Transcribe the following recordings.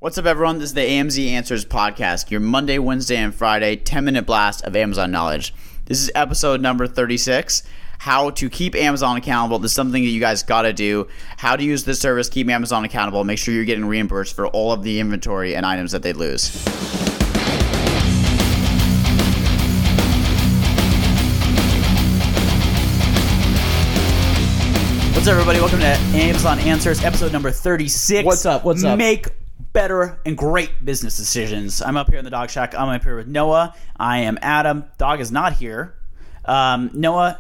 What's up, everyone? This is the AMZ Answers podcast, your Monday, Wednesday, and Friday 10-minute blast of Amazon knowledge. This is episode number 36, how to keep Amazon accountable. This is something that you guys got to do. How to use this service, keep Amazon accountable, make sure you're getting reimbursed for all of the inventory and items that they lose. What's up, everybody? Welcome to Amazon Answers, episode number 36. What's up? Make better and great business decisions. I'm up here in the dog shack. I'm up here with Noah. I am Adam. Dog is not here. Noah,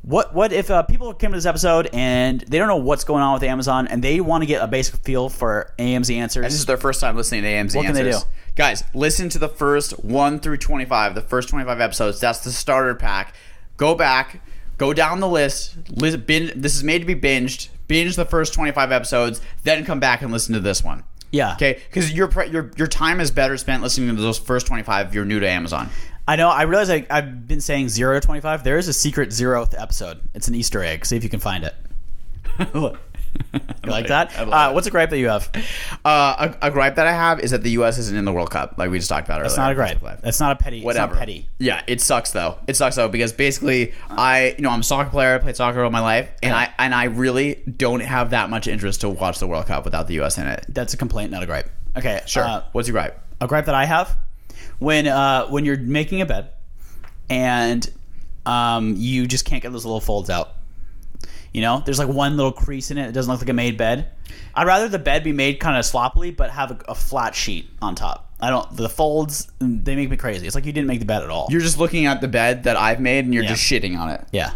what if people came to this episode and they don't know what's going on with Amazon and they want to get a basic feel for AMZ Answers? And this is their first time listening to AMZ Answers. What can they do? Guys, listen to the first 1 through 25, the first 25 episodes. That's the starter pack. Go back, go down the list. This is made to be binged. Binge the first 25 episodes, then come back and listen to this one. Yeah. Okay? Because your time is better spent listening to those first 25 if you're new to Amazon. I know. I realize I've been saying 0 to 25. There is a secret 0th episode. It's an Easter egg. See if you can find it. You like that? What's a gripe that you have? A gripe that I have is that the U.S. isn't in the World Cup, like we just talked about earlier. That's not a gripe. That's not a petty. Whatever. It's not petty. Yeah, it sucks though. Because basically, I'm a soccer player. I played soccer all my life, and I really don't have that much interest to watch the World Cup without the U.S. in it. That's a complaint, not a gripe. Okay, Sure. What's your gripe? A gripe that I have when you're making a bed and you just can't get those little folds out. You know, there's like one little crease in it. It doesn't look like a made bed. I'd rather the bed be made kind of sloppily, but have a flat sheet on top. The folds, they make me crazy. It's like you didn't make the bed at all. You're just looking at the bed that I've made and you're just shitting on it. Yeah.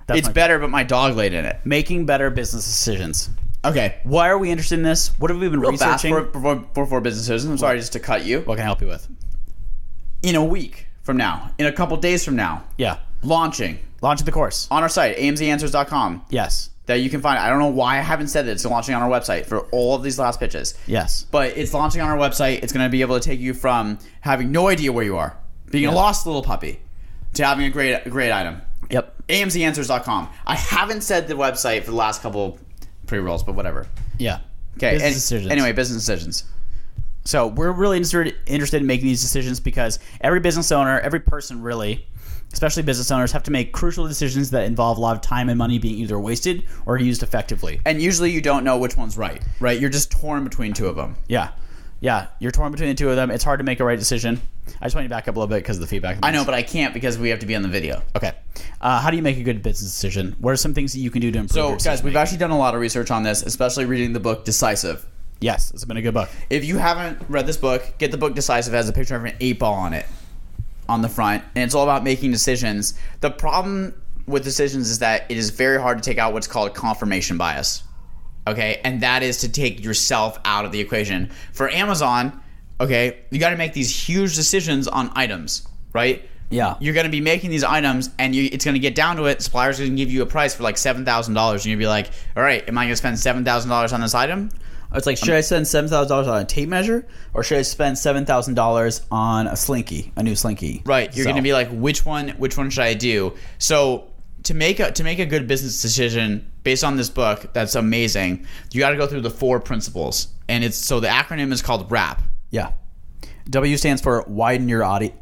It's better, but my dog laid in it. Making better business decisions. Okay. Why are we interested in this? What have we been researching? For business decisions. I'm sorry just to cut you. What can I help you with? In a week from now, in a couple days from now. Yeah. Launching the course. on our site, amzanswers.com. Yes. That you can find. I don't know why I haven't said that. It's launching on our website for all of these last pitches. Yes. But it's launching on our website. It's going to be able to take you from having no idea where you are, being a lost little puppy, to having a great item. Yep. amzanswers.com. I haven't said the website for the last couple pre-rolls, but whatever. Yeah. Okay. Business decisions. Anyway, business decisions. So we're really interested in making these decisions because every business owner, every person really, especially business owners, have to make crucial decisions that involve a lot of time and money being either wasted or used effectively. And usually you don't know which one's right? You're just torn between two of them. Yeah. Yeah. You're torn between the two of them. It's hard to make a right decision. I just want you to back up a little bit because of the feedback. I know, but I can't because we have to be on the video. Okay. How do you make a good business decision? What are some things that you can do to improve your decision guys, we've actually done a lot of research on this, especially reading the book Decisive. Yes, it's been a good book. If you haven't read this book, get the book Decisive. It has a picture of an 8-ball on it on the front, and it's all about making decisions. The problem with decisions is that it is very hard to take out what's called confirmation bias. Okay, and that is to take yourself out of the equation. For Amazon, okay, you got to make these huge decisions on items, right? Yeah. You're going to be making these items, and it's going to get down to it. Suppliers are going to give you a price for like $7,000, and you'll be like, all right, am I going to spend $7,000 on this item? It's like, should I spend $7,000 on a tape measure, or should I spend $7,000 on a slinky, a new slinky? Right. You're going to be like, which one should I do? So to make a good business decision based on this book, that's amazing. You got to go through the 4 principles, and the acronym is called WRAP. Yeah. W stands for widen your audience.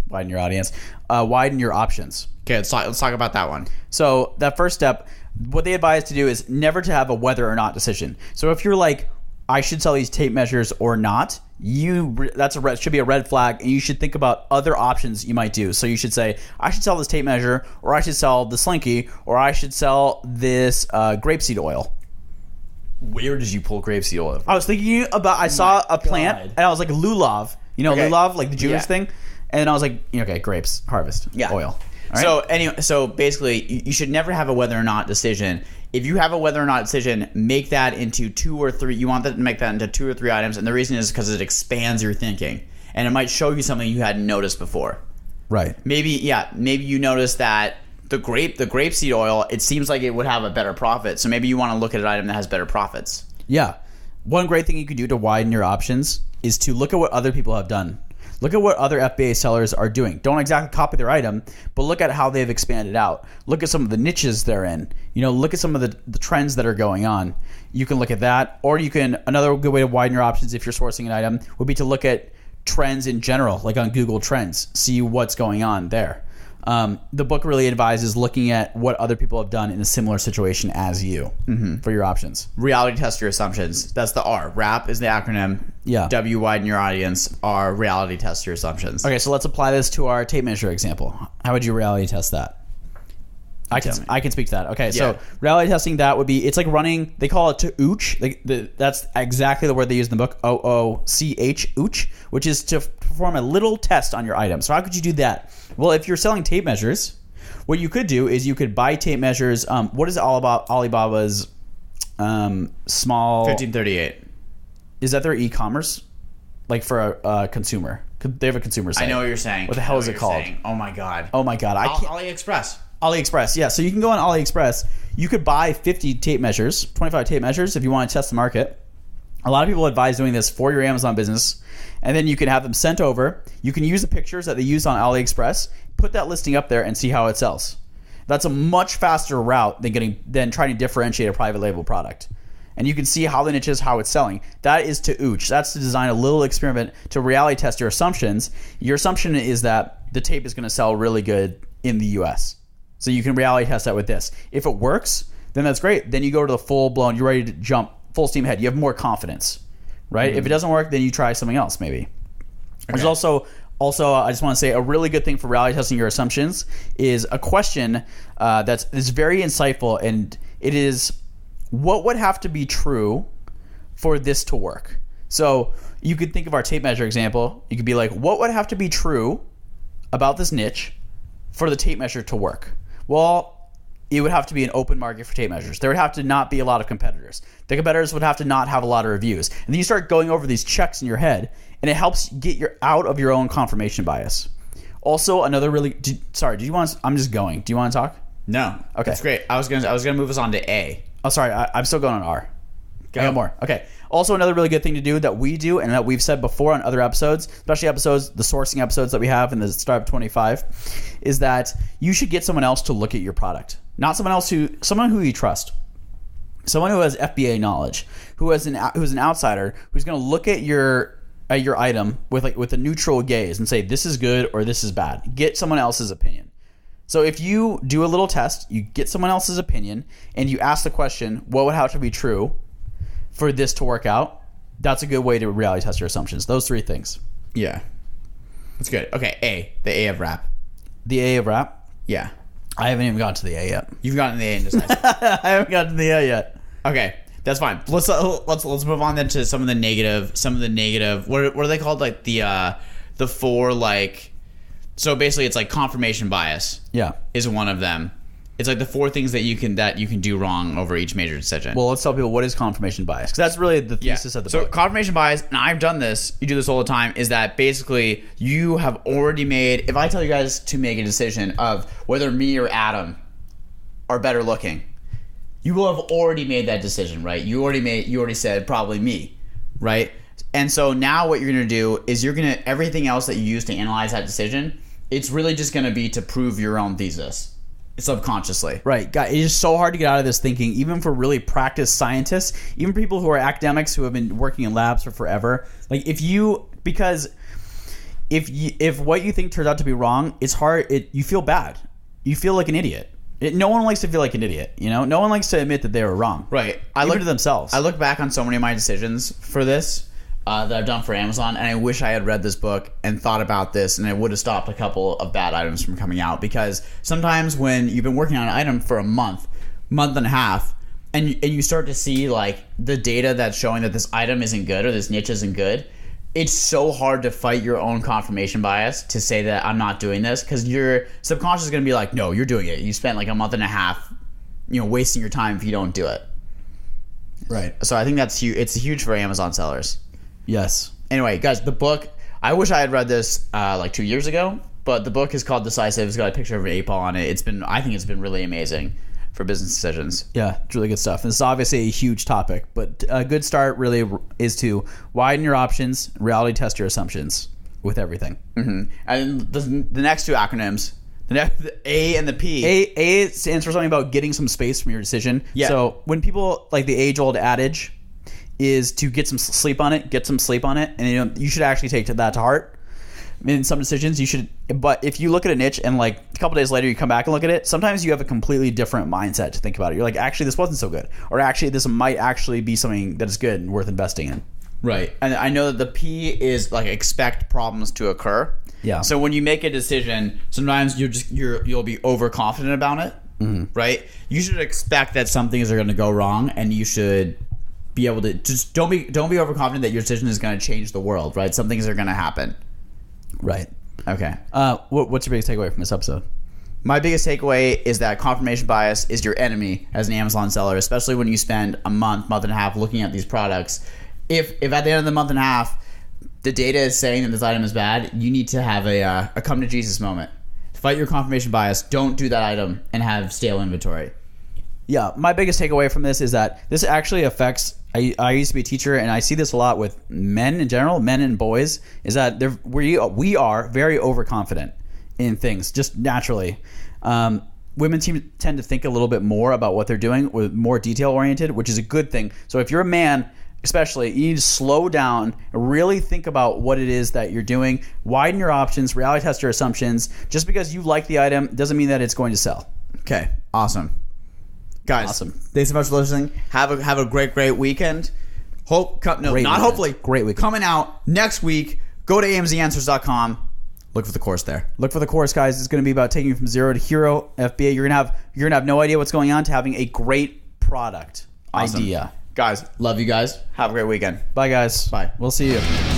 Widen your options. Okay, let's talk about that one. So that first step, what they advise to do is never to have a whether or not decision. So if you're like, I should sell these tape measures or not, should be a red flag, and you should think about other options you might do. So you should say, I should sell this tape measure, or I should sell the slinky, or I should sell this grapeseed oil. Where did you pull grapeseed oil? I was thinking about, I saw a plant, and I was like, lulav. You know, lulav, like the Jewish thing? And I was like, okay, grapes, harvest, oil. Right? So basically, you should never have a whether or not decision. If you have a whether or not decision, make that into 2 or 3. You want that to make that into 2 or 3 items, and the reason is because it expands your thinking, and it might show you something you hadn't noticed before. Right. Maybe you noticed that the grapeseed oil, it seems like it would have a better profit. So maybe you want to look at an item that has better profits. Yeah. One great thing you can do to widen your options is to look at what other people have done. Look at what other FBA sellers are doing. Don't exactly copy their item, but look at how they've expanded out. Look at some of the niches they're in. Look at some of the trends that are going on. You can look at that, or another good way to widen your options if you're sourcing an item would be to look at trends in general, like on Google Trends, see what's going on there. The book really advises looking at what other people have done in a similar situation as you for your options. Reality test your assumptions. That's the R. RAP is the acronym. Yeah. W, widen your audience. R, reality test your assumptions. Okay, so let's apply this to our tape measure example. How would you reality test that? I can speak to that. Okay, so reality testing that would be, it's like running, they call it to ooch. That's exactly the word they use in the book, OOCH, ooch, which is to perform a little test on your item. So how could you do that? Well, if you're selling tape measures, what you could do is you could buy tape measures. What is Alibaba's small... 1538. Is that their e-commerce? Like for a consumer? They have a consumer site. I know what you're saying. What the hell is it called? Oh my God. Oh my God. AliExpress, yeah. So you can go on AliExpress. You could buy 50 tape measures, 25 tape measures if you want to test the market. A lot of people advise doing this for your Amazon business, and then you can have them sent over. You can use the pictures that they use on AliExpress, put that listing up there, and see how it sells. That's a much faster route than trying to differentiate a private label product. And you can see how the niche is, how it's selling. That is to ooch. That's to design a little experiment to reality test your assumptions. Your assumption is that the tape is going to sell really good in the US. So you can reality test that with this. If it works, then that's great. Then you go to the full-blown, you're ready to jump full steam ahead. You have more confidence, right? If it doesn't work, then you try something else maybe. Okay. There's also, I just want to say a really good thing for reality testing your assumptions is a question that's very insightful, and it is, what would have to be true for this to work? So you could think of our tape measure example. You could be like, what would have to be true about this niche for the tape measure to work? Well, it would have to be an open market for tape measures. There would have to not be a lot of competitors. The competitors would have to not have a lot of reviews. And then you start going over these checks in your head, and it helps get you out of your own confirmation bias. Also, another really... I'm just going. Do you want to talk? No. Okay. That's great. I was gonna move us on to A. Oh, sorry. I'm still going on R. Go. I got more. Okay. Also, another really good thing to do that we do and that we've said before on other episodes, especially the sourcing episodes that we have in the Startup 25, is that you should get someone else to look at your product. Not someone who you trust. Someone who has FBA knowledge, who's an outsider, who's going to look at your item with a neutral gaze and say, this is good or this is bad. Get someone else's opinion. So if you do a little test, you get someone else's opinion, and you ask the question, what would have to be true for this to work out? That's a good way to reality test your assumptions. Those three things. Yeah. That's good. Okay, A. The A of rap. The A of rap? Yeah. I haven't even gotten to the A yet. You've gotten the A in decisive. I haven't gotten to the A yet. Okay, that's fine. Let's move on then to some of the negative. What are they called? Like the four, like... So basically, it's like confirmation bias. Yeah, is one of them. It's like the four things that you can do wrong over each major decision. Well, let's tell people what is confirmation bias, because that's really the thesis of the book. So confirmation bias, and I've done this. You do this all the time. Is that basically you have already made? If I tell you guys to make a decision of whether me or Adam are better looking, you will have already made that decision, right? You already said probably me, right? And so now what you're going to do is everything else that you use to analyze that decision, it's really just going to be to prove your own thesis subconsciously. Right. God, it is so hard to get out of this thinking, even for really practiced scientists, even for people who are academics who have been working in labs for forever. Like if what you think turns out to be wrong, it's hard. You feel bad. You feel like an idiot. No one likes to feel like an idiot. No one likes to admit that they were wrong. Right. Even to themselves. I look back on so many of my decisions for this that I've done for Amazon, and I wish I had read this book and thought about this, and it would have stopped a couple of bad items from coming out. Because sometimes when you've been working on an item for a month and a half, and you start to see like the data that's showing that this item isn't good or this niche isn't good, it's so hard to fight your own confirmation bias to say that I'm not doing this, because your subconscious is going to be like, no, you're doing it. You spent like a month and a half, wasting your time if you don't do it. Right. So I think that's huge. It's huge for Amazon sellers. Yes. Anyway, guys, the book, I wish I had read this like 2 years ago, but the book is called Decisive. It's got a picture of an 8-ball on it. I think it's been really amazing for business decisions. Yeah, it's really good stuff. This is obviously a huge topic, but a good start really is to widen your options, reality test your assumptions. with everything. And the next two acronyms, the A and the P. A stands for something about getting some space from your decision. Yeah. So when people, like the age-old adage is to get some sleep on it, and you should actually take that to heart. In some decisions, you should, but if you look at a niche and like a couple days later you come back and look at it, sometimes you have a completely different mindset to think about it. You're like, actually, this wasn't so good, or actually, this might actually be something that is good and worth investing in. Right. And I know that the P is like expect problems to occur. Yeah. So when you make a decision, sometimes you'll be overconfident about it, right? You should expect that some things are going to go wrong, and you should be able to just don't be overconfident that your decision is going to change the world, right? Some things are going to happen. Right. Okay. What's your biggest takeaway from this episode? My biggest takeaway is that confirmation bias is your enemy as an Amazon seller, especially when you spend a month and a half looking at these products. If at the end of the month and a half, the data is saying that this item is bad, you need to have a come to Jesus moment. Fight your confirmation bias. Don't do that item and have stale inventory. Yeah, my biggest takeaway from this is that this actually affects. I used to be a teacher, and I see this a lot with men in general, men and boys. Is that we are very overconfident in things just naturally. Women tend to think a little bit more about what they're doing, with more detail oriented, which is a good thing. So if you're a man, especially, you need to slow down and really think about what it is that you're doing. Widen your options, reality test your assumptions. Just because you like the item doesn't mean that it's going to sell. Okay, awesome. Guys, Awesome. Thanks so much for listening. Have a great weekend. Great week. Coming out next week. Go to amzanswers.com. Look for the course there. Look for the course, guys. It's going to be about taking you from zero to hero FBA. You're gonna have no idea what's going on to having a great product idea. Guys, love you guys. Have a great weekend. Bye, guys. Bye. We'll see you.